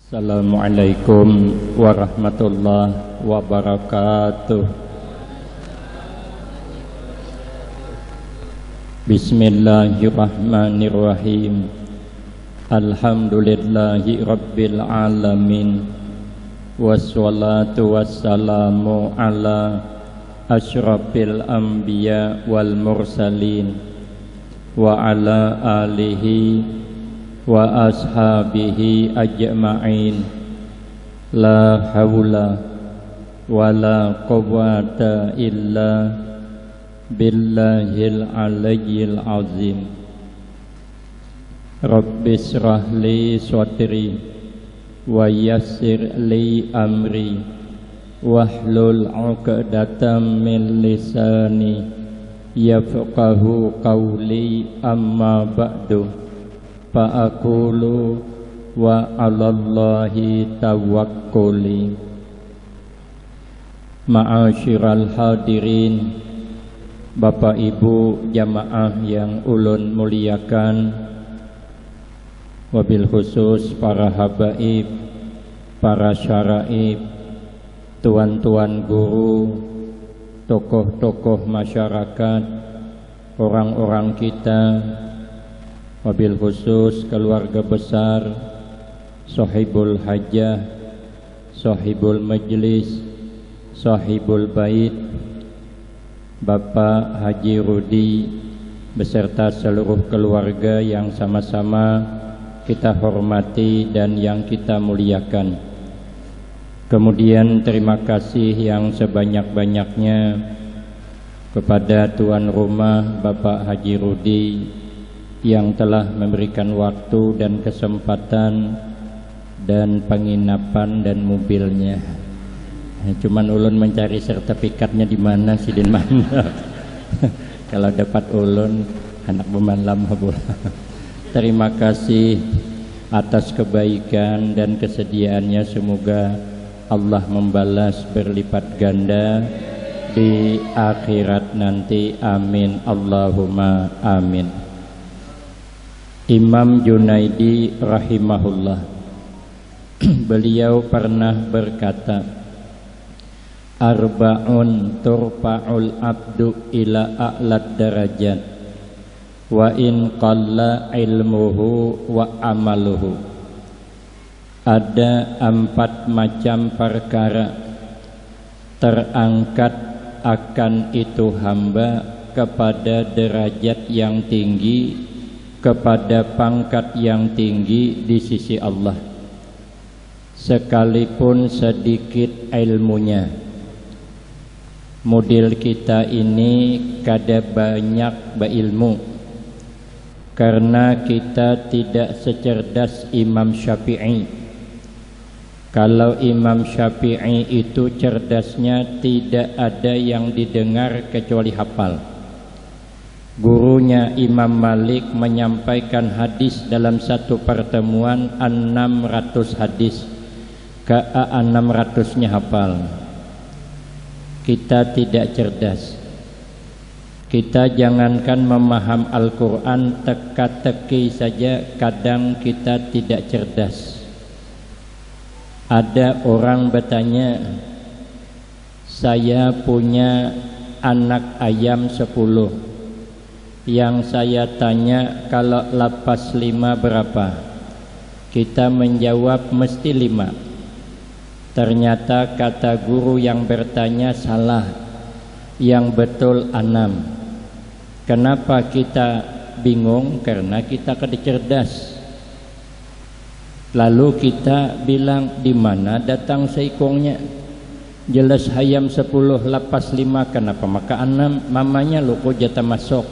Assalamualaikum warahmatullahi wabarakatuh. Bismillahirrahmanirrahim. Alhamdulillahi rabbil alamin. Wassalatu wassalamu ala asyrafil anbiya wal mursalin wa ala alihi wa ashabihi ajma'in. La hawla wa la quwwata illa billahil aliyyil azim. Rabbi shrah li sadri wa yassir li amri wahlul 'uqdatam min lisani yafqahu qawli. Amma ba'du, fa'akulu wa 'alallahi tawakkuli. Ma'asyiral hadirin, Bapak Ibu jamaah yang ulun muliakan, wabil khusus para habaib, para syaraib, tuan-tuan guru, tokoh-tokoh masyarakat, orang-orang kita, wabil khusus keluarga besar, sahibul hajah, sahibul majlis, sahibul bait, Bapak Haji Rudi beserta seluruh keluarga yang sama-sama kita hormati dan yang kita muliakan. Kemudian terima kasih yang sebanyak-banyaknya kepada tuan rumah Bapak Haji Rudi yang telah memberikan waktu dan kesempatan dan penginapan dan mobilnya. Cuman ulun mencari sertifikatnya di mana sih, di mana. Kalau dapat ulun anak pemalam pula. Terima kasih atas kebaikan dan kesediaannya. Semoga Allah membalas berlipat ganda di akhirat nanti. Amin Allahumma amin. Imam Junaidi rahimahullah, beliau pernah berkata, arba'un turfa'ul abdu ila a'lad darajat wa in qalla ilmuhu wa amaluhu. Ada 4 macam perkara terangkat akan itu hamba kepada derajat yang tinggi, kepada pangkat yang tinggi di sisi Allah, sekalipun sedikit ilmunya. Model kita ini kada banyak berilmu, karena kita tidak secerdas Imam Syafi'i. Kalau Imam Syafi'i itu cerdasnya tidak ada yang didengar kecuali hafal. Gurunya Imam Malik menyampaikan hadis dalam satu pertemuan 600 hadis, ke 600-nya hafal. Kita tidak cerdas. Kita jangankan memaham Al-Quran, teka-teki saja kadang kita tidak cerdas. Ada orang bertanya, saya punya anak ayam 10. Yang saya tanya, kalau lapas 5 berapa? Kita menjawab mesti 5. Ternyata kata guru yang bertanya salah, yang betul 6. Kenapa kita bingung? Karena kita kada cerdas. Lalu kita bilang, di mana datang seikongnya? Jelas ayam 10 lapas 5, kenapa maka 6? Mamanya lu kok jatah masuk?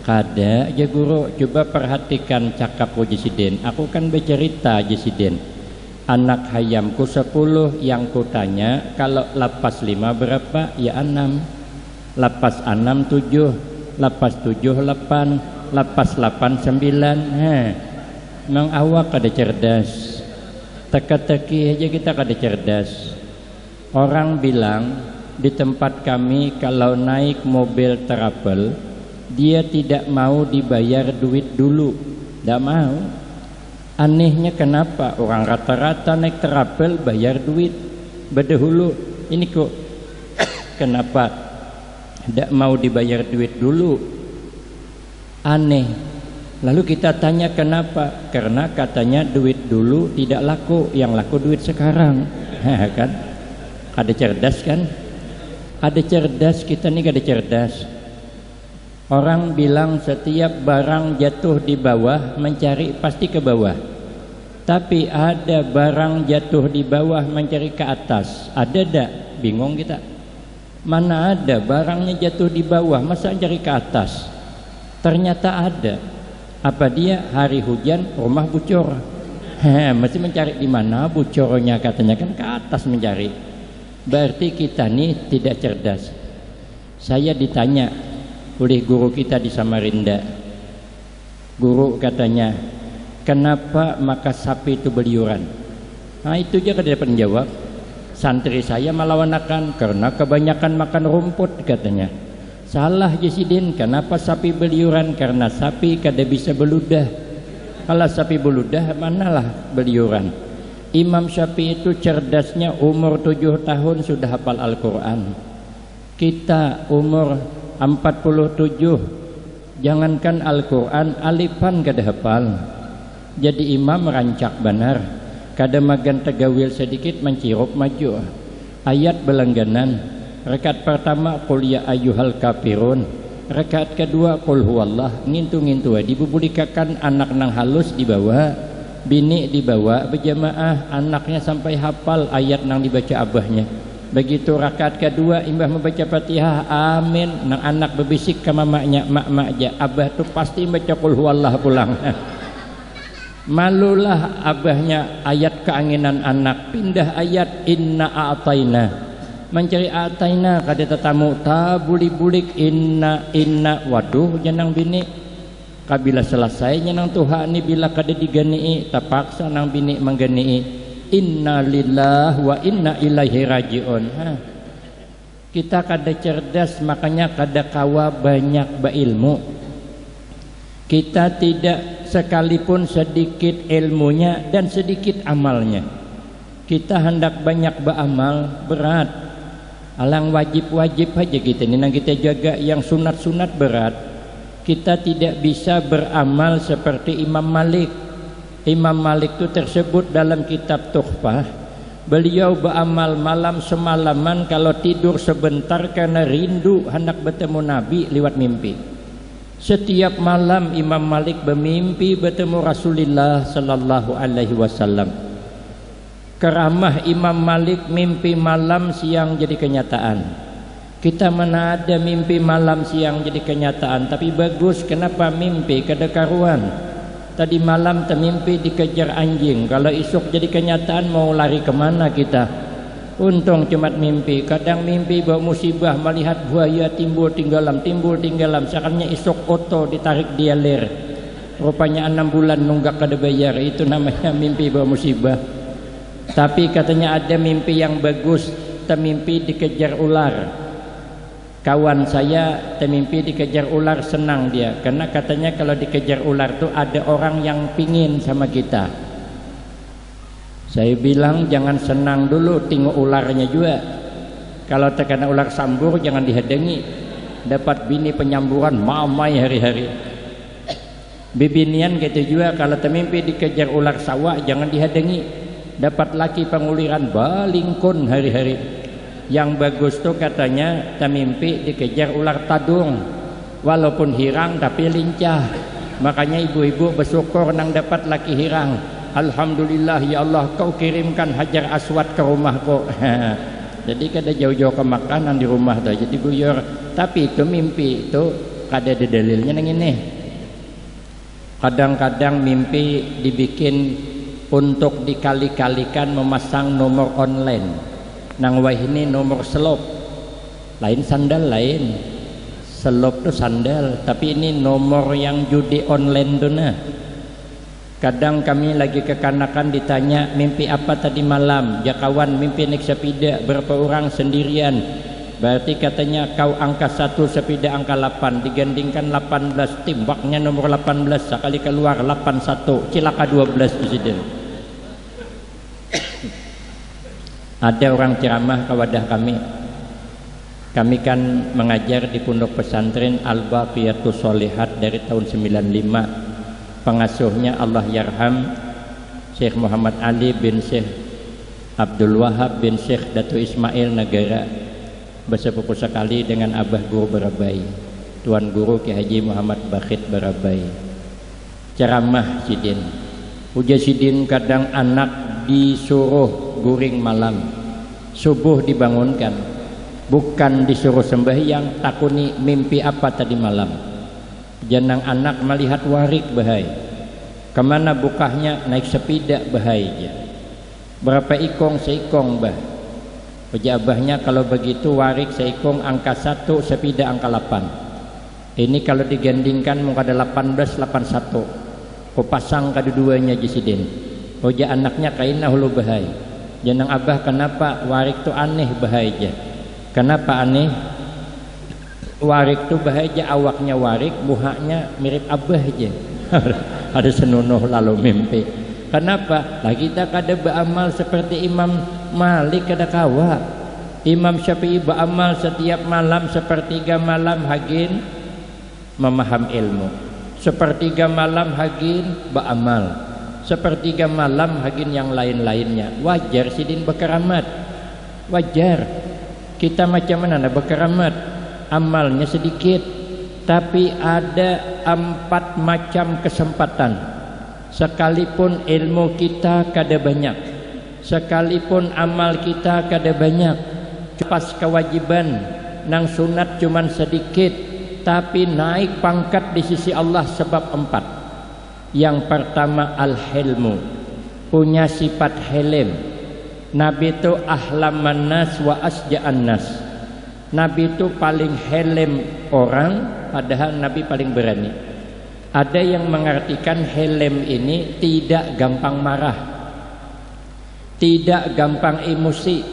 Kada aja guru, coba perhatikan cakap Jesiden. Aku kan bercerita Jesiden, anak ayamku 10, yang kutanya kalau lapas 5 berapa? Ya 6. Lapas 6 7, lapas 7 8, lapas 8 9. Memang awak kada cerdas. Teka-teki aja kita kada cerdas. Orang bilang di tempat kami kalau naik mobil travel, dia tidak mau dibayar duit dulu, tidak mau. Anehnya kenapa orang rata-rata naik terapel bayar duit bedahulu, ini kok kenapa tidak mau dibayar duit dulu? Aneh. Lalu kita tanya kenapa? Karena katanya duit dulu tidak laku, yang laku duit sekarang. Kan? Ada cerdas kan? Ada cerdas, kita nih ada cerdas. Orang bilang setiap barang jatuh di bawah mencari pasti ke bawah. Tapi ada barang jatuh di bawah mencari ke atas. Ada dak? Bingung kita. Mana ada barangnya jatuh di bawah masa cari ke atas? Ternyata ada. Apa dia? Hari hujan rumah bocor. Mesti mencari di mana bocornya, katanya kan ke atas mencari. Berarti kita nih tidak cerdas. Saya ditanya oleh guru kita di Samarinda. Guru katanya, kenapa maka sapi itu beliuran? Nah itu aja kada dapat menjawab. Santri saya melawan karena kebanyakan makan rumput katanya. Salah Jesidin, kenapa sapi beliuran? Karena sapi kada bisa beludah. Kalau sapi beludah manalah beliuran. Imam Syafi'i itu cerdasnya umur 7 tahun sudah hafal Al-Quran. Kita umur 47, jangankan Al-Quran, alifan kada hafal. Jadi imam rancak benar, kada magan tegawil sedikit mencirup maju. Ayat belangganan, rakaat pertama qul ya ayyuhal kafirun, rakaat kedua qul huwallah, ngintu-ngintu dibubulikakan anak nang halus dibawa, bini dibawa berjamaah, anaknya sampai hafal ayat nang dibaca abahnya. Begitu rakaat kedua imbah membaca Fatihah amin, nang anak berbisik ke mamaknya, mak ja abah tu pasti baca qul huwallah pulang. Malulah abahnya ayat keanginan anak, pindah ayat inna a'taina, mencari a'taina kada tetamu tabulik-bulik inna waduh jenang bini. Kabila selesai nyenang Tuhan ni bila kada digani'i terpaksa nang bini menggani'i. Inna lillah wa inna ilaihi raji'un. Kita kada cerdas, makanya kada kawa banyak berilmu. Kita tidak sekalipun sedikit ilmunya dan sedikit amalnya. Kita hendak banyak beramal berat. Alang wajib-wajib aja kita ni, nang kita jaga yang sunat-sunat berat. Kita tidak bisa beramal seperti Imam Malik. Imam Malik itu tersebut dalam kitab Tuhfah, beliau beramal malam semalaman, kalau tidur sebentar karena rindu hendak bertemu Nabi lewat mimpi. Setiap malam Imam Malik bermimpi bertemu Rasulullah sallallahu alaihi wasallam. Keramah Imam Malik mimpi malam siang jadi kenyataan. Kita mana ada mimpi malam siang jadi kenyataan, tapi bagus. Kenapa mimpi kada karuan? Tadi malam termimpi dikejar anjing, kalau esok jadi kenyataan mau lari kemana kita? Untung cuma mimpi. Kadang mimpi bawa musibah, melihat buaya timbul tinggalam, seakannya esok oto ditarik dia ler. Rupanya 6 bulan nunggak kada bayar, itu namanya mimpi bawa musibah. Tapi katanya ada mimpi yang bagus, termimpi dikejar ular. Kawan saya termimpi dikejar ular, senang dia, karena katanya kalau dikejar ular tuh ada orang yang pingin sama kita. Saya bilang jangan senang dulu, tengok ularnya juga. Kalau terkena ular sambur jangan dihadangi, dapat bini penyamburan mamai hari-hari. Bibinian gitu juga, kalau termimpi dikejar ular sawah jangan dihadangi, dapat laki penguliran balingkun hari-hari. Yang bagus tuh katanya termimpi dikejar ular tadung, walaupun hirang tapi lincah. Makanya ibu-ibu bersyukur nang dapat laki hirang. Alhamdulillah ya Allah, kau kirimkan Hajar Aswad ke rumahku. Jadi kada jauh-jauh ke makanan di rumah tuh, jadi buyur. Tapi itu mimpi itu kada ada dalilnya nang ini. Kadang-kadang mimpi dibikin untuk dikali-kalikan memasang nomor online. Nang wah ini nomor selop, lain sandal lain. Selop tuh sandal, tapi ini nomor yang judi online tuh nah. Kadang kami lagi kekanakan ditanya mimpi apa tadi malam. Ya kawan mimpi naik sepeda berapa orang sendirian. Berarti katanya kau angka 1 sepida angka 8 digandingkan 18, timbaknya nomor 18 sekali keluar 81, cilaka 12 presiden. Ada orang ceramah ke wadah kami. Kami kan mengajar di pondok pesantren Al-Baqiyatus Sholihat dari tahun 95. Pengasuhnya Allah yarham Syekh Muhammad Ali bin Syekh Abdul Wahab bin Syekh Datu Ismail Negara, bersepupu sekali dengan Abah Guru Barabai, Tuan Guru Ki Haji Muhammad Bakhit Barabai. Ceramah sidin, uja sidin kadang anak disuruh guring malam, subuh dibangunkan, bukan disuruh sembahyang, takuni mimpi apa tadi malam. Janang anak melihat warik bahai, kemana bukahnya naik sepeda bahai. Berapa ikong seikong bah. Pejabahnya kalau begitu warik seikong angka 1 sepeda angka 8. Ini kalau digandingkan muka ada 18 81. Ko pasang kedua-duanya jisidin. Oja anaknya kaina hulu bahai. Janang abah kenapa warik tu aneh bahai je. Kenapa aneh? Warik tu bahai je, awaknya warik, muhanya mirip abah je. Ada senunuh lalu mimpi. Kenapa? Lah kita kada beramal seperti Imam Malik kada kawa. Imam Syafi'i beramal setiap malam sepertiga malam hagin memaham ilmu. Sepertiga malam hagin beramal. Sepertiga malam hagin yang lain-lainnya. Wajar sidin berkeramat. Wajar. Kita macam mana berkeramat? Amalnya sedikit, tapi ada 4 macam kesempatan. Sekalipun ilmu kita kada banyak, sekalipun amal kita kada banyak, pas kewajiban nang sunat cuman sedikit, tapi naik pangkat di sisi Allah sebab 4. Yang pertama al-hilmu, punya sifat helm. Nabi itu ahlaman nas wa asja'an nas. Nabi itu paling helm orang, padahal Nabi paling berani. Ada yang mengartikan helm ini tidak gampang marah, tidak gampang emosi.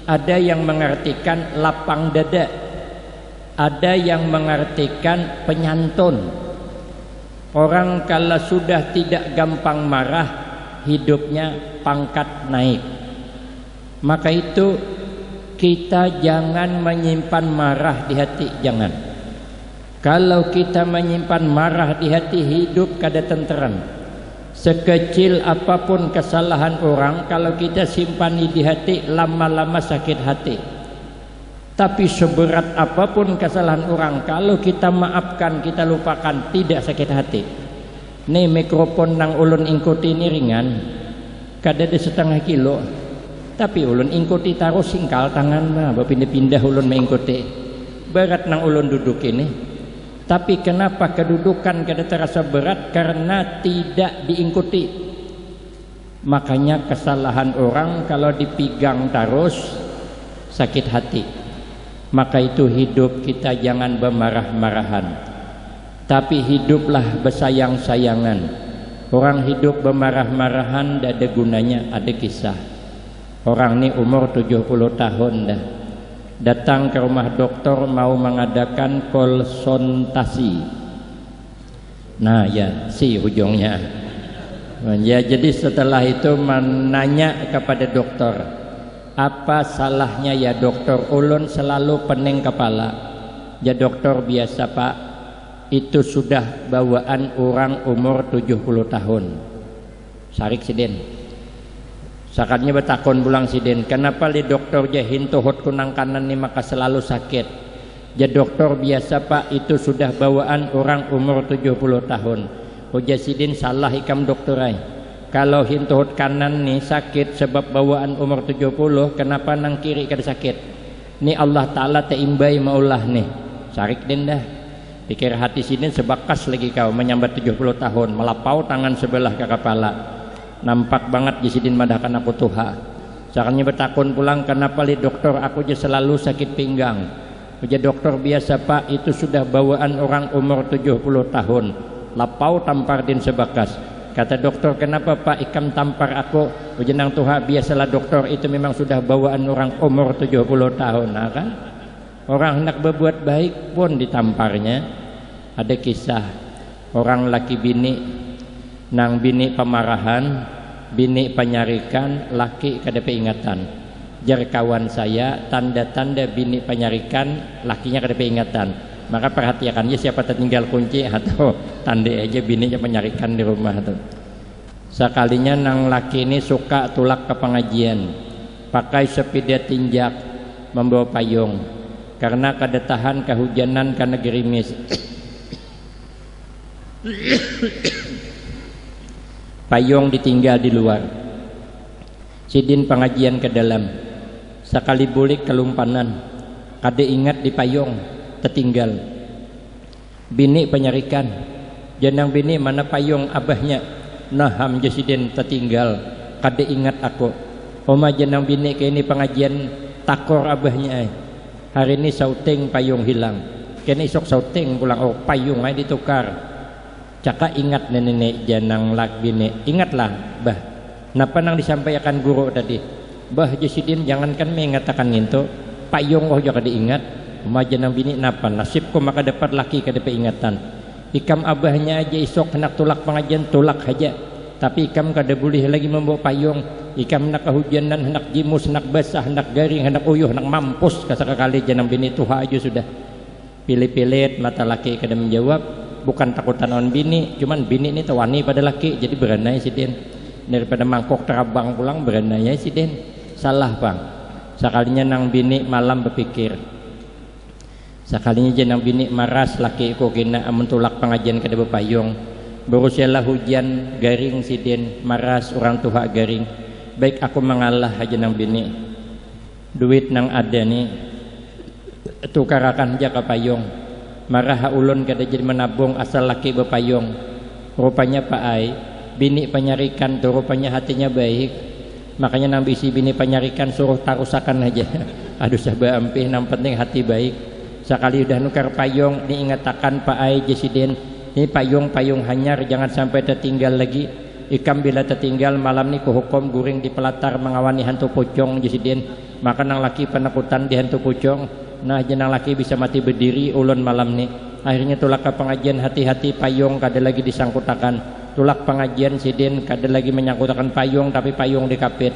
Ada yang mengartikan lapang dada. Ada yang mengartikan penyantun. Orang kalau sudah tidak gampang marah, hidupnya pangkat naik. Maka itu kita jangan menyimpan marah di hati, jangan. Kalau kita menyimpan marah di hati, hidup kada tenteram. Sekecil apapun kesalahan orang, kalau kita simpani di hati, lama-lama sakit hati. Tapi seberat apapun kesalahan orang, kalau kita maafkan, kita lupakan, tidak sakit hati. Nih mikrofon nang ulun ingkuti ini ringan, kada ada 1/2 kilo. Tapi ulun ingkuti taruh singkal tangan mah, berpindah-pindah ulun mengikuti. Berat nang ulun duduk ini. Tapi kenapa kedudukan kada terasa berat? Karena tidak diingkuti. Makanya kesalahan orang kalau dipegang terus sakit hati. Maka itu hidup kita jangan bermarah-marahan, tapi hiduplah bersayang-sayangan. Orang hidup bermarah-marahan tidak ada gunanya. Ada kisah orang ini umur 70 tahun dah, datang ke rumah dokter mau mengadakan konsultasi. Nah ya si ujungnya ya, jadi setelah itu menanya kepada dokter, apa salahnya ya dokter, ulun selalu pening kepala. Ya dokter, biasa pak, itu sudah bawaan orang umur 70 tahun. Sarik sidin sakatnya betakon bulang sidin, kenapa li dokter jahin tuhut kunang kanan ni maka selalu sakit. Ya dokter, biasa pak, itu sudah bawaan orang umur 70 tahun. Uja sidin, salah ikam dokter ay. Kalau hintuhut kanan ni sakit sebab bawaan umur 70, kenapa nang kiri kada sakit? Ni Allah Ta'ala teimbai maulah nih. Sarik din dah. Pikir hati sidin sebakas lagi kau menyambat 70 tahun, melapau tangan sebelah ke kepala. Nampak banget jisidin madahkan aku tuha. Sakannya bertakun pulang, kenapa li dokter aku je selalu sakit pinggang. Uja dokter, biasa pak, itu sudah bawaan orang umur 70 tahun. Lapau tampar din sebakas. Kata dokter, kenapa pak ikam tampar aku? Uja nang tuha, biasalah dokter, itu memang sudah bawaan orang umur 70 tahun. Nah kan? Orang hendak berbuat baik pun ditamparnya. Ada kisah orang laki bini, nang bini pemarahan, bini penyarikan, laki kada peingatan. Jar kawan saya, tanda-tanda bini penyarikan, lakinya kada peingatan. Maka perhatikan ya siapa tertinggal kunci atau tanda aja bininya penyarikan di rumah tuh. Sekalinya nang laki ini suka tulak ke pengajian, pakai sepeda tinjak, membawa payung, karena kada tahan kehujanan karena gerimis. Payung ditinggal di luar. Sidin pengajian ke dalam, sekali bulik kelumpanan, kada ingat di payung, tertinggal. Bini penyarikan, jenang bini mana payung abahnya, naham jasidin tertinggal, kada ingat aku. Oma jenang bini ke ini pengajian takor abahnya, hari ini sauting payung hilang, kini esok sauting pulang, oh payung ay ditukar. Caka ingat nenek jenang lak bini, ingatlah bah, napa nang disampaikan guru tadi, bah jasidin jangankan mengatakan itu payung oh jangan diingat. Majanang bini napa nasibku maka dapat laki kada peingatan. Ikam abahnya aja isok hendak tulak pengajian tulak aja, tapi ikam kada boleh lagi membawa payung. Ikam hendak kehujanan, hendak jimus, hendak basah, hendak garing, hendak uyuh, hendak mampus kasakali janang bini tuha aja sudah. Pilih-pilih mata laki kada menjawab, bukan takutan on bini, cuman bini ini tawani pada laki, jadi beranai sidin. Daripada mangkok terabang pulang beranai sidin. Salah bang. Sekalinya nang bini malam berpikir, sekalinya jenang bini maras laki ko kena amun tulak pengajian kada bepayung, berusialah hujan garing sidin, maras orang tua garing. Baik aku mengalah aja nang bini, duit nang ada nih tukarakan aja ke payung. Marah ulun kada jadi menabung asal laki bepayung. Rupanya Pak Ai bini penyarikan tuh rupanya hatinya baik, makanya nang bisi bini penyarikan suruh tarusakan aja. Aduh sabah ampih, nang penting hati baik. Sekali udah nukar payung, diingatakan Pak Ai Jesiden, ini payung hanyar, jangan sampai tertinggal lagi. Ikam bila tertinggal malam ni kuhukum guring di pelatar mengawani hantu pocong Jesiden. Maka nang laki penakutan di hantu pocong, nah jenang laki bisa mati berdiri ulun malam ni. Akhirnya tulak ke pengajian hati-hati payung kada lagi disangkutakan. Tulak pengajian sidin kada lagi menyangkutakan payung, tapi payung dikapit.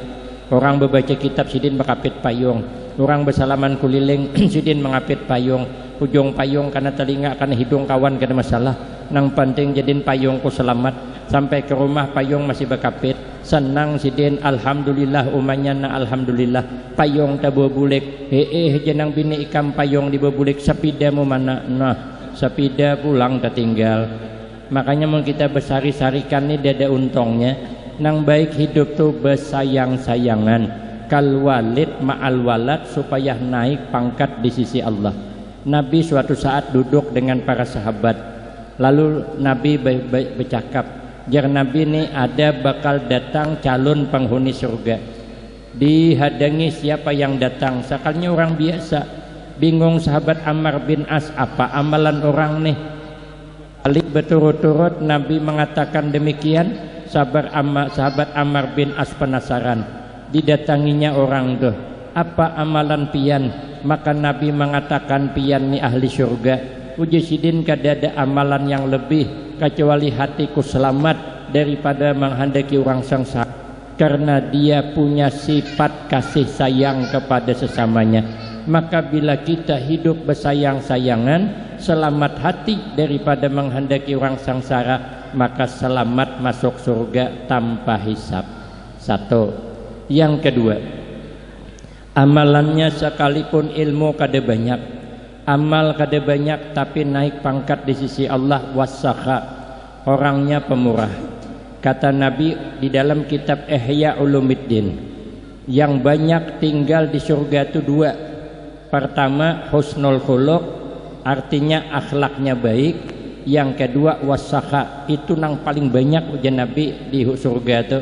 Orang berbaca kitab sidin berkapit payung. Orang bersalaman kuliling sidin mengapit payung. Ujung payung karena telinga, karena hidung kawan kada masalah. Nang penting jadin payungku selamat. Sampai ke rumah payung masih berkapit. Senang sidin, alhamdulillah umanya na alhamdulillah. Payung tak berbulik. Jenang bini ikam payung diberbulik. Sepidamu mana? Nah, sepida pulang tertinggal. Makanya mau kita bersari-sarikan ni ada untungnya. Nang baik hidup tu bersayang-sayangan. Kal walid ma'al walad, supaya naik pangkat di sisi Allah. Nabi suatu saat duduk dengan para sahabat, lalu Nabi bercakap, jar Nabi ini ada bakal datang calon penghuni surga, dihadangi siapa yang datang. Sakalnya orang biasa. Bingung sahabat Ammar bin As, apa amalan orang nih? Kali berturut-turut Nabi mengatakan demikian. Sahabat Ammar bin As penasaran. Didatanginya orang tuh, apa amalan pian? Maka Nabi mengatakan pian ni ahli surga. Uji sidin kada ada amalan yang lebih kecuali hatiku selamat daripada menghendaki orang sengsara, karena dia punya sifat kasih sayang kepada sesamanya. Maka bila kita hidup bersayang-sayangan, selamat hati daripada menghendaki orang sengsara, maka selamat masuk surga tanpa hisab. Satu. Yang kedua, amalannya sekalipun ilmu kada banyak, amal kada banyak, tapi naik pangkat di sisi Allah. Wasakha, orangnya pemurah. Kata Nabi di dalam kitab Ihya Ulumuddin, yang banyak tinggal di surga itu dua. Pertama husnul khuluq, artinya akhlaknya baik. Yang kedua wasakha, itu nang paling banyak ujian Nabi di surga itu.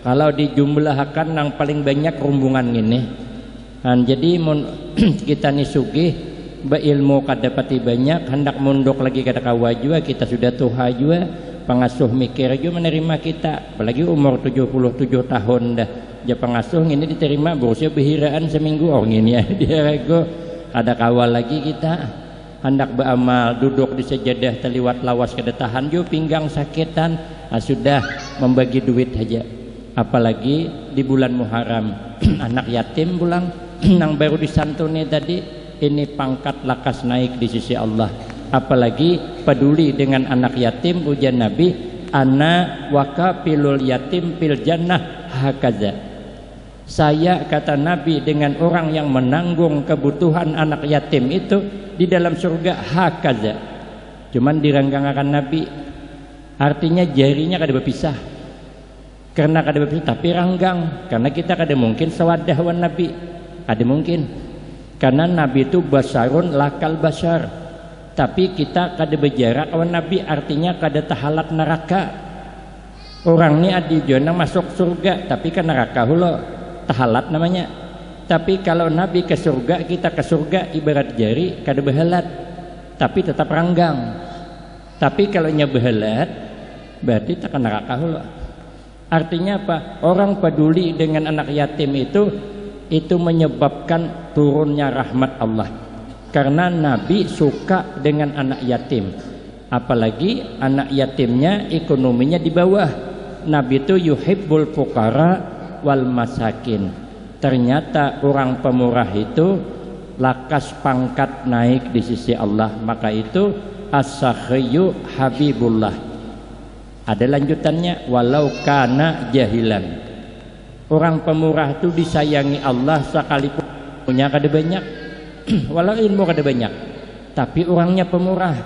Kalau dijumlahkan nang paling banyak rumbungan ini. Jadi kita ni sugih beilmu kada pati banyak, hendak munduk lagi kada kawa jua, kita sudah tuha jua, pengasuh mikir jua menerima kita, apalagi umur 77 tahun dah. Ja pengasuh ini diterima berusia behiraan seminggu, oh ngini ya dia rego. ada kawal lagi kita hendak beramal, duduk di sejadah terliwat lawas kedetahan jo pinggang sakitan, sudah membagi duit aja. Apalagi di bulan Muharram anak yatim pulang yang baru disantuni tadi, ini pangkat lakas naik di sisi Allah. Apalagi peduli dengan anak yatim, ujian Nabi, ana wakafilul yatim fil jannah hakaza. Saya, kata Nabi, dengan orang yang menanggung kebutuhan anak yatim itu di dalam surga hakaza. Cuman diranggangakan Nabi, artinya jarinya kada berpisah. Karena kada berpisah tapi ranggang, karena kita kada mungkin sewadah wan Nabi, kada mungkin. Karena Nabi itu basarun lakal basar, tapi kita kada berjarak wan Nabi, artinya kada tahalat neraka. Orang ni adi jona masuk surga tapi ke neraka hulo, tahalat namanya. Tapi kalau Nabi ke surga, kita ke surga ibarat jari kada behelat tapi tetap ranggang. Tapi kalau nya behelat berarti tak ke neraka hulo. Artinya apa? Orang peduli dengan anak yatim itu menyebabkan turunnya rahmat Allah. Karena Nabi suka dengan anak yatim, apalagi anak yatimnya ekonominya di bawah. Nabi itu yuhibbul fuqara wal masakin. Ternyata orang pemurah itu lakas pangkat naik di sisi Allah. Maka itu as-sakhiyu habibullah. Ada lanjutannya, walau kana jahilan. Orang pemurah itu disayangi Allah sekalipun punya kada banyak, walau ilmu kada banyak, tapi orangnya pemurah,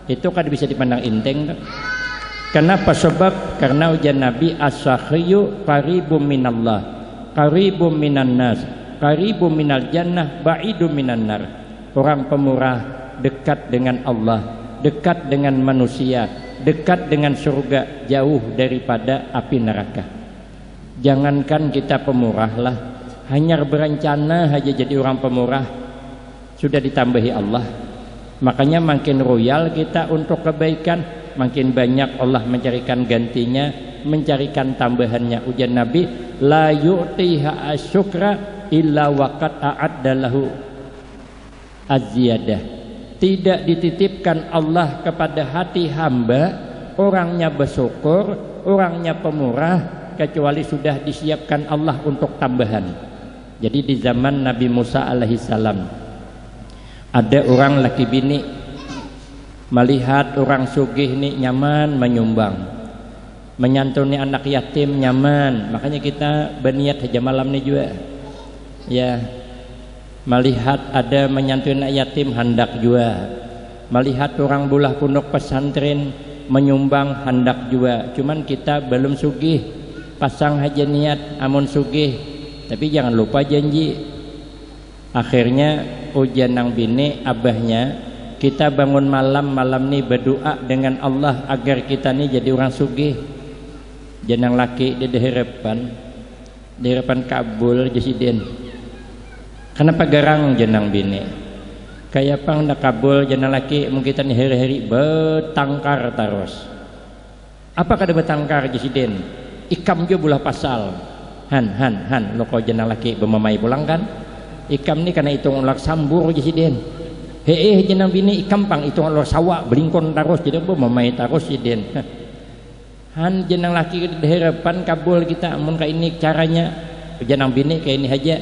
itu kada bisa dipandang enteng. Kenapa? Sebab karena ujian Nabi, as-sakhiyu qaribum minallah, qaribum minan nas, qaribum minal jannah, ba'idum minan nar. Orang pemurah dekat dengan Allah, dekat dengan manusia, dekat dengan surga, jauh daripada api neraka. Jangankan kita pemurah lah, hanya berencana aja jadi orang pemurah sudah ditambahi Allah. Makanya makin royal kita untuk kebaikan, makin banyak Allah mencarikan gantinya, mencarikan tambahannya. Ujian Nabi, la yu'tiha asyukra illa waqad a'adda lahu az-ziyadah. Tidak dititipkan Allah kepada hati hamba orangnya bersyukur, orangnya pemurah, kecuali sudah disiapkan Allah untuk tambahan. Jadi di zaman Nabi Musa alaihissalam ada orang laki bini melihat orang sugih ini nyaman menyumbang, menyantuni anak yatim nyaman. Makanya kita berniat aja malam ini juga ya, melihat ada menyantuni anak yatim hendak juga, melihat orang bulah pondok pesantren menyumbang hendak juga. Cuman kita belum sugih, pasang aja niat amun sugih, tapi jangan lupa janji. Akhirnya ujian nang bini abahnya, kita bangun malam nih berdoa dengan Allah agar kita nih jadi orang sugih. Janang laki di harapan kabul jesiden. Kenapa garang jenang bini? Kayak pang nak kabul jenang laki mungkin kita nih hari-hari bertangkar terus. Apa kada bertangkar jesiden? Ikam jo bulah pasal. Han lo kau jenang laki bermamai pulang kan? Ikam ni karena hitung ulak sambur jesiden. Jenang bini ikam pang hitung ulak sawak belingkon terus jadi bermamai terus jesiden. Han jenang laki di harapan kabul kita amun ka ini caranya. Jenang bini kayak ini aja.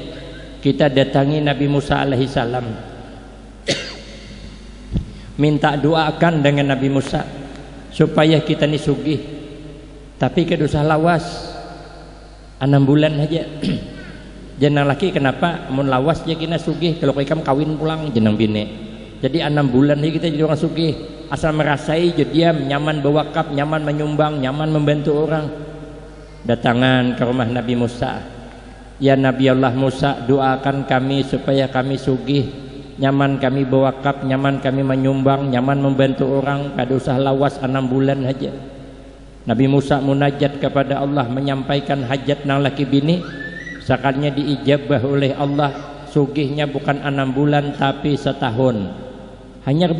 Kita datangi Nabi Musa alaihissalam, minta doakan dengan Nabi Musa supaya kita ini sugih, tapi kedusah lawas 6 bulan aja. Jenang laki kenapa mun lawas ya kita sugih, kalau ikam kawin pulang jenang bini. Jadi 6 bulan aja kita jadi orang sugih, asal merasai diam, nyaman berwakaf, nyaman menyumbang, nyaman membantu orang. Datangan ke rumah Nabi Musa, ya Nabi Allah Musa, doakan kami supaya kami sugih, nyaman kami berwakaf, nyaman kami menyumbang, nyaman membantu orang, kada usah lawas 6 bulan aja. Nabi Musa munajat kepada Allah, menyampaikan hajat nang laki bini, sekalinya diijabah oleh Allah. Sugihnya bukan 6 bulan tapi setahun. Hanya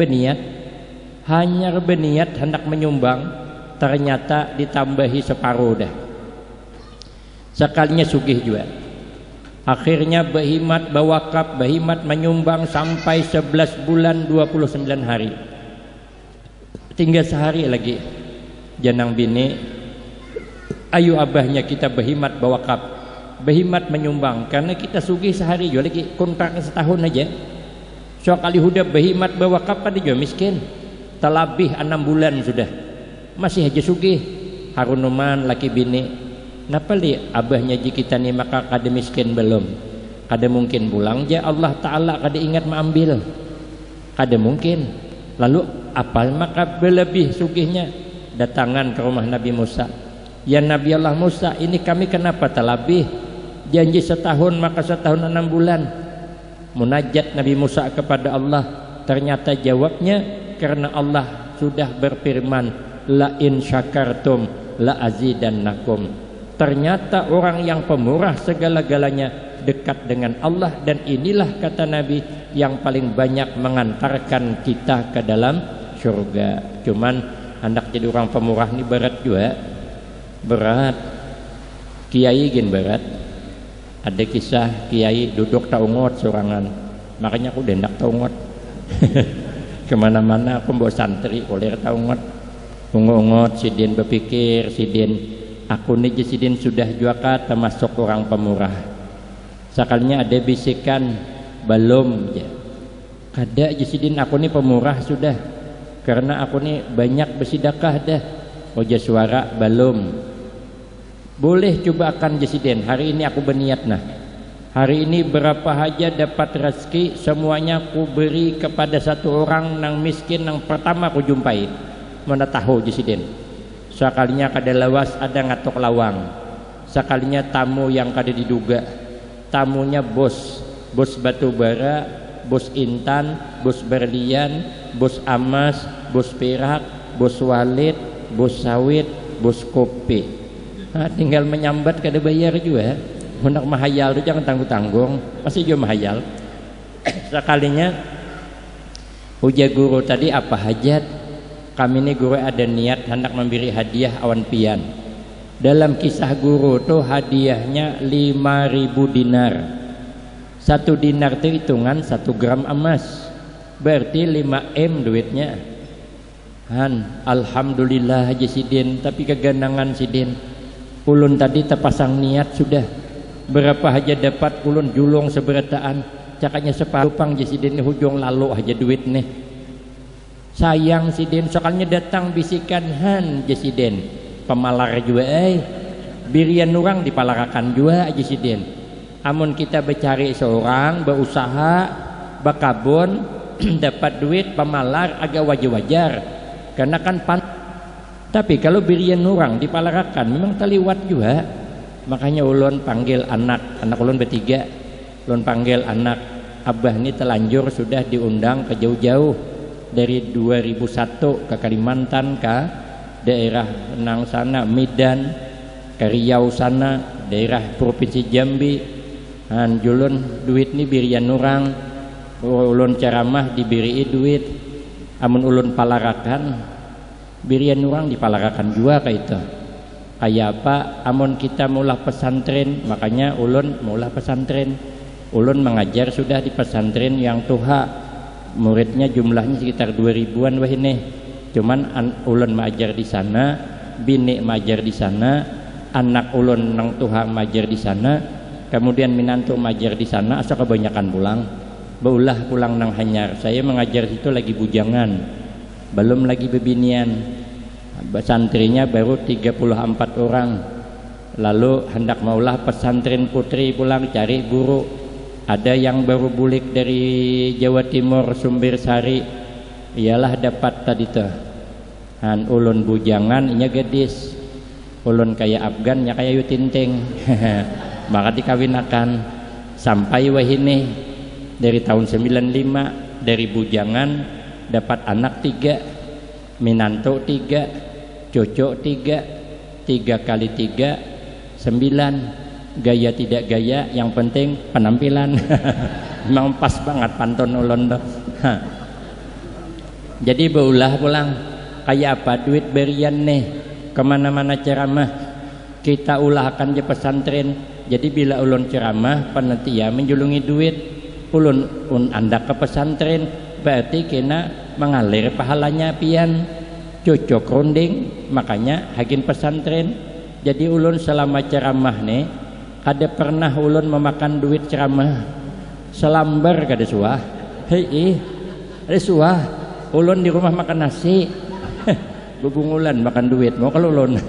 berniat hendak menyumbang, ternyata ditambahi separuh dah. Sekalinya sugih juga. Akhirnya berhimat berwakaf, berhimat menyumbang sampai 11 bulan 29 hari. Tinggal sehari lagi janang bini, ayo abahnya kita berhimat berwakaf, berhimat menyumbang, karena kita sugih sehari juga lagi kontrak setahun aja. So kali huda berhimat berwakaf kan dia miskin, terlebih 6 bulan sudah masih aja sugih. Harunuman laki bini, napa li abahnya ji kita ni maka kada miskin belum, kada mungkin pulang ja Allah Ta'ala kada ingat mengambil, kada mungkin. Lalu apal maka berlebih sugihnya datangan ke rumah Nabi Musa. Ya Nabi Allah Musa, ini kami kenapa terlebih, janji setahun maka setahun 6 bulan. Munajat Nabi Musa kepada Allah, ternyata jawabnya karena Allah sudah berfirman, la in syakartum la azidannakum. Ternyata orang yang pemurah segala-galanya dekat dengan Allah, dan inilah kata Nabi yang paling banyak mengantarkan kita ke dalam surga. Cuman hendak jadi orang pemurah ini berat juga, berat. Kiai gin berat. Ada kisah kiai duduk taungot sorangan, makanya aku dendak taungot. Kemana-mana aku bawa santri oleh taungot. Ungot sidin berpikir sidin, aku ni Jasidin sudah juga termasuk orang pemurah. Sekalinya ada bisikan belum ya. Kada Jasidin aku ni pemurah sudah, karena aku ni banyak bersedekah dah. Oja suara belum. Boleh coba akan Jasidin. Hari ini aku berniat nah. Hari ini berapa aja dapat rezeki semuanya aku beri kepada satu orang nang miskin nang pertama aku jumpai. Mana tahu Jasidin. Sekalinya kada lawas ada ngatok lawang, sekalinya tamu yang kada diduga, tamunya bos batu bara, bos intan, bos berlian, bos amas, bos perak, bos walit, bos sawit, bos kopi. Nah, tinggal menyambat kada bayar juga. Hendak mahayal tu jangan tanggung-tanggung, masih juga mahayal. Sekalinya ujar guru tadi apa hajat? Kami ini guru ada niat hendak memberi hadiah awan pian. Dalam kisah guru tuh hadiahnya 5.000 dinar. 1 dinar itu hitungan 1 gram emas, berarti 5 M duitnya. Alhamdulillah aja sidin, tapi keganangan sidin. Ulun tadi terpasang niat sudah. Berapa aja dapat ulun julung seberataan. Cakanya separuh pang jasidin hujung lalu aja duit nih. Sayang sidin, soalnya datang bisikan jasidin pemalar juga birian orang dipalarakan juga jasidin. Amun kita bercari seorang berusaha bakabun dapat duit pemalar agak wajar-wajar karena kan tapi kalau birian orang dipalarakan memang terliwat juga. Makanya ulun panggil anak ulun bertiga, ulun panggil anak, abah ini telanjur sudah diundang ke jauh-jauh dari 2001 ke Kalimantan, ke daerah nang sana Medan, ke Riau sana, daerah provinsi Jambi. Julun duit ni birian orang, ulun ceramah diberi duit, amun ulun palarakan birian orang dipalarakan juga kayak itu. Kayak apa? Amun kita mulah pesantren, makanya ulun mulah pesantren. Ulun mengajar sudah di pesantren yang tuha. Muridnya jumlahnya sekitar 2000-an wah ini. Cuman ulun mengajar di sana, bini mengajar di sana, anak ulun nang tuha mengajar di sana, kemudian minantu mengajar di sana. Asa kebanyakan pulang. Baulah pulang nang Hanyar. Saya mengajar situ lagi bujangan, belum lagi bebinian. Santrinya baru 34 orang. Lalu hendak maulah pesantren putri pulang cari guru. Ada yang baru bulik dari Jawa Timur Sumbir Sari, ialah dapat tadi tuh. Ulun bujangan nya gadis, ulun kaya Afgan nya kaya Yutinting. Maka dikawinakan sampai wahini dari tahun 95 dari bujangan dapat anak 3, minanto 3, cocok 3, 3 kali 3 9. Gaya tidak gaya, yang penting penampilan. Memang pas banget pantun ulun tuh. Jadi baulah pulang kayak apa duit berian nih kemana-mana ceramah kita ulahkan di pesantren Jadi bila ulun ceramah panitia menjulungi duit, ulun andak ke pesantren, berarti kena mengalir pahalanya pian, cocok runding, makanya hagin pesantren. Jadi ulun selama ceramah nih, kada pernah ulun memakan duit ceramah selambar kada suah. Hei, ada suah. Ulun di rumah makan nasi, bubungulan makan duit. Mau kalau ulun.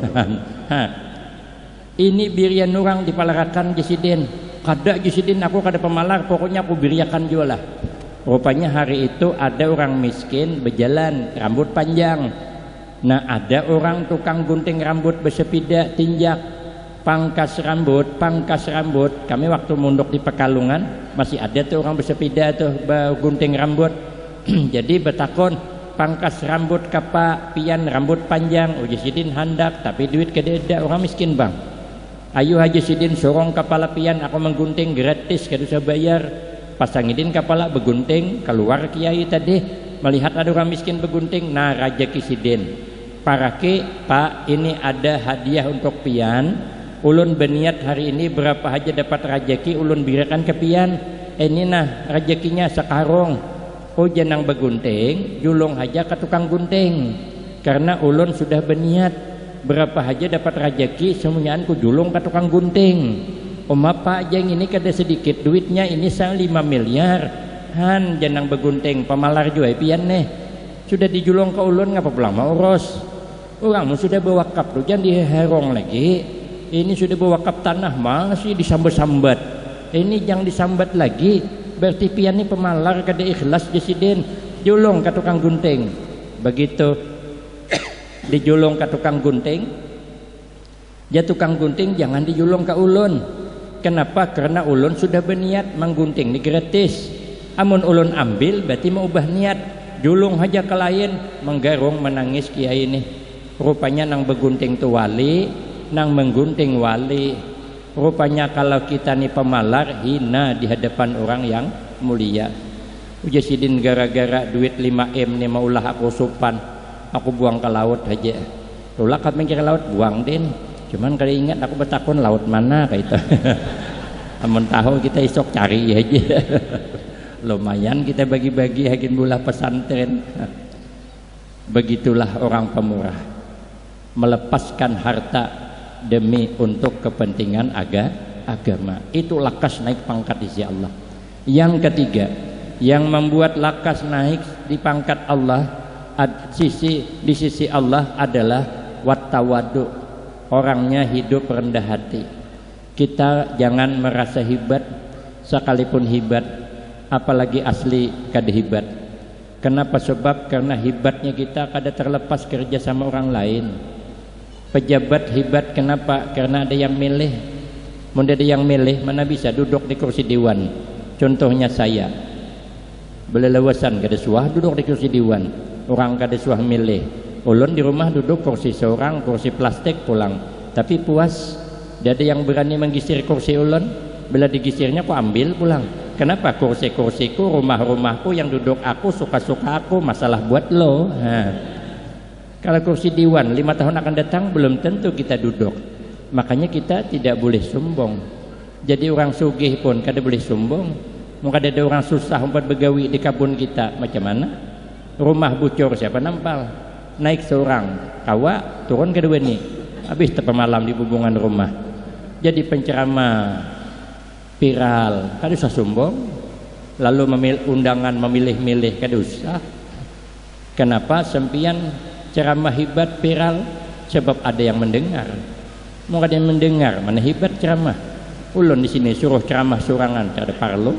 Ini birian orang dipalarakan Jesiden. Kada Jesiden aku kada pemalar, pokoknya aku biriakan jual lah. Rupanya hari itu ada orang miskin berjalan rambut panjang. Nah ada orang tukang gunting rambut bersepeda tinjak pangkas rambut. Kami waktu munduk di Pekalongan masih ada tuh orang bersepeda tuh gunting rambut. Jadi betakon pangkas rambut kapa pian rambut panjang. Haji Sidin handak tapi duit kededa orang miskin bang. Ayo Haji Sidin sorong kepala pian aku menggunting gratis kada usah bayar. Pasangidin kepala begunting keluar kiai tadi melihat ada orang miskin begunting. Nah Raja Kisidin parake pak ini ada hadiah untuk pian. Ulun berniat hari ini berapa aja dapat rajaki ulun birakan ke pian. Ini nah rajakinya sekarong. Oh janang begunting julung aja ke tukang gunting. Karena ulun sudah berniat berapa aja dapat rajaki semuanya ku julung ke tukang gunting. Apa aja yang ini kada sedikit duitnya ini 5 miliar. Han janang begunting pemalar jual pian nih. Sudah dijulung ke ulun ngapa pulang mau uros. Orangmu sudah bewakaf tuh jangan diherong lagi. Ini sudah bewakaf tanah masih disambat-sambat. Ini jangan disambat lagi. Berarti pian ini pemalar kada ikhlas Jesiden. Julung ke tukang gunting. Begitu dijulung ke tukang gunting. Ya tukang gunting jangan dijulung ke ulun. Kenapa? Karena ulun sudah berniat menggunting ini gratis. Amun ulun ambil berarti mau ubah niat. Julung aja ke lain menggarung menangis kiai ini. Rupanya nang begunting tu wali, nang menggunting wali. Rupanya kalau kita nih pemalar hina di hadapan orang yang mulia. Uja Sidin gara-gara duit 5M nih maulah aku supan. Aku buang ke laut aja. Ulah kami kira laut buang din. Cuman kali ingat aku bertakun laut mana kayak itu. Amun tahu kita isok cari aja. Lumayan kita bagi-bagi hakin bola pesantren. Begitulah orang pemurah, melepaskan harta demi untuk kepentingan agama. Itu lakas naik pangkat di sisi Allah. Yang ketiga, yang membuat lakas naik di pangkat Allah di sisi Allah adalah wattawadu. Orangnya hidup rendah hati. Kita jangan merasa hebat, sekalipun hebat, apalagi asli kada hebat. Kenapa? Sebab karena hebatnya kita kada terlepas kerja sama orang lain. Pejabat hebat kenapa? Karena ada yang milih. Mun ada yang milih mana bisa duduk di kursi dewan. Contohnya saya belelewasan kada suah duduk di kursi dewan. Orang kada suah milih. Ulun di rumah duduk kursi seorang, kursi plastik pulang. Tapi puas. Dia ada yang berani menggisir kursi ulun. Bila digisirnya aku ambil pulang. Kenapa? Kursi-kursiku, rumah-rumahku yang duduk aku, suka-suka aku, masalah buat lo. Kalau kursi diwan 5 tahun akan datang belum tentu kita duduk. Makanya kita tidak boleh sombong. Jadi orang sugih pun kada boleh sombong. Mungkin ada orang susah umpat begawi di kabun kita. Macam mana? Rumah bocor siapa nampal? Naik seorang kawa turun kedua ni habis terpemalam di hubungan rumah. Jadi penceramah viral kada usah sombong, lalu undangan memilih-milih kada usah. Kenapa? Sempian ceramah hebat viral sebab ada yang mendengar. Mau ada yang mendengar mana hebat ceramah. Ulun di sini suruh ceramah sorangan kada parlo.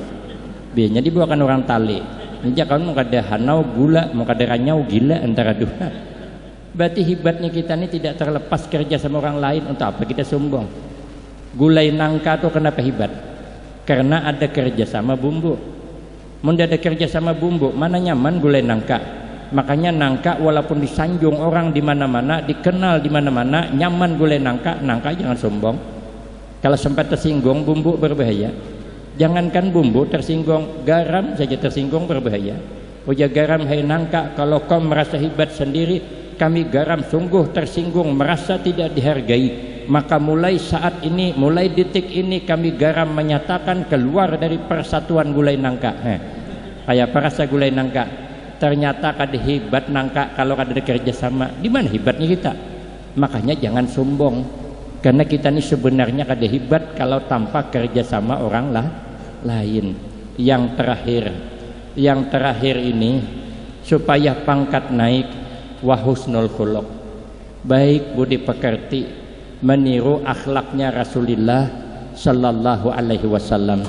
Biasanya dibawakan orang tali. Sejak kamu mau kada hanau gula, mau kada ranyau gila antara dua. Berarti hebatnya kita ini tidak terlepas kerja sama orang lain. Untuk apa kita sombong? Gulai nangka itu kenapa hebat? Karena ada kerja sama bumbu. Munda ada kerja sama bumbu, mana nyaman gulai nangka. Makanya nangka walaupun disanjung orang di mana-mana, dikenal di mana-mana, nyaman gulai nangka. Nangka jangan sombong. Kalau sempat tersinggung bumbu berbahaya. Jangankan bumbu tersinggung, garam saja tersinggung berbahaya. Uja garam hai nangka, kalau kau merasa hebat sendiri, kami garam sungguh tersinggung, merasa tidak dihargai. Maka mulai saat ini, mulai detik ini kami garam menyatakan keluar dari persatuan gulai nangka. Kayak perasa gulai nangka. Ternyata kada hebat nangka kalau kada ada kerjasama. Di mana hebatnya kita? Makanya jangan sombong. Karena kita ini sebenarnya kada hebat kalau tanpa kerjasama orang lain. Yang terakhir ini supaya pangkat naik, wa husnul khuluq, baik budi pekerti, meniru akhlaknya Rasulullah sallallahu alaihi wasallam.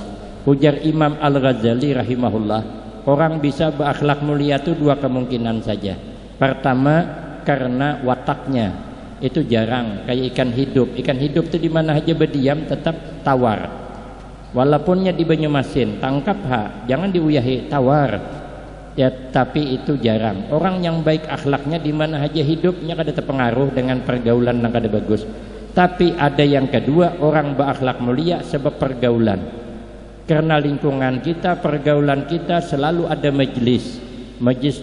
Ujar Imam Al-Ghazali rahimahullah, orang bisa berakhlak mulia itu dua kemungkinan saja. Pertama, karena wataknya itu jarang, kayak ikan hidup. Ikan hidup itu di mana aja berdiam tetap tawar. Walaupun di Banyumasin, tangkap jangan diuyahi, tawar. Ya, tapi itu jarang. Orang yang baik akhlaknya di mana aja hidupnya kada terpengaruh dengan pergaulan yang kada bagus. Tapi ada yang kedua, orang berakhlak mulia sebab pergaulan. Karena lingkungan kita, pergaulan kita selalu ada majelis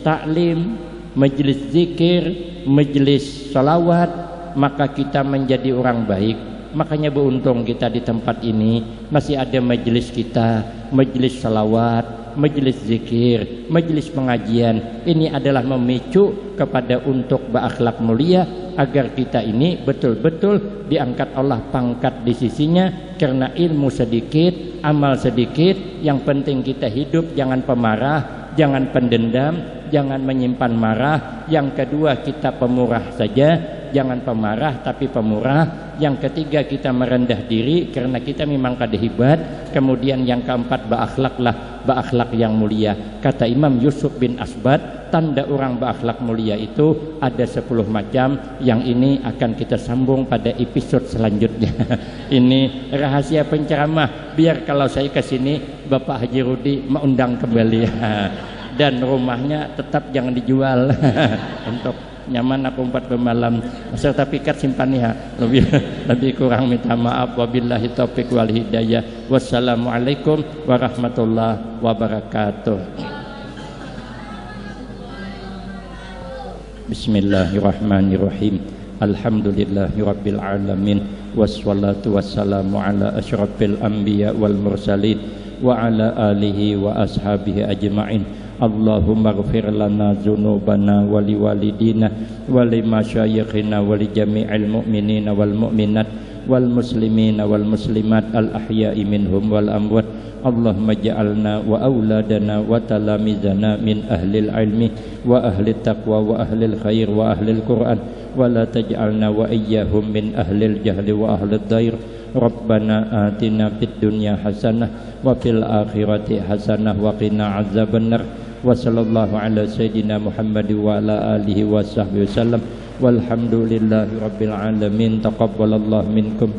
taklim, majelis zikir, majelis salawat, maka kita menjadi orang baik. Makanya beruntung kita di tempat ini masih ada majelis kita, majelis salawat, majelis zikir, majelis pengajian. Ini adalah memicu kepada untuk berakhlak mulia agar kita ini betul-betul diangkat Allah pangkat di sisinya. Karena ilmu sedikit, amal sedikit, yang penting kita hidup jangan pemarah, jangan pendendam, jangan menyimpan marah. Yang kedua, kita pemurah saja, jangan pemarah tapi pemurah. Yang ketiga, kita merendah diri karena kita memang kada hebat. Kemudian yang keempat, berakhlak yang mulia. Kata Imam Yusuf bin Asbad, tanda orang berakhlak mulia itu ada 10 macam. Yang ini akan kita sambung pada episode selanjutnya. Ini rahasia penceramah, biar kalau saya ke sini Bapak Haji Rudi mengundang kembali. Dan rumahnya tetap jangan dijual. Untuk nyaman aku 4 malam serta pikat simpan ya. Lebih kurang minta maaf. Wabillahi taufiq wal hidayah. Wassalamualaikum warahmatullahi wabarakatuh. Bismillahirrahmanirrahim. Alhamdulillahi rabbil alamin. Wassalatu wassalamu ala asyrafil anbiya wal mursalin wa ala alihi wa ashabihi ajma'in. Allahumma ghfir lana dzunubana wa liwalidina wa limasyayikhina wa li jami'il mu'minina wal mu'minat wal muslimina wal muslimat al ahya'i minhum wal amwat. Allahumma ja'alna wa auladana wa talamizana min ahlil ilmi wa ahli taqwa wa ahlil khair wa ahlil Qur'an wa la taj'alna wa iyyahum min ahlil jahli wa ahlid dair. Rabbana atina fid dunya hasanah wa fil akhirati hasanah wa qina azabannar. Wa sallallahu ala sayyidina Muhammad wa ala alihi wa sahbihi wasallam. Walhamdulillahi rabbil alamin. Taqabbalallahu minkum.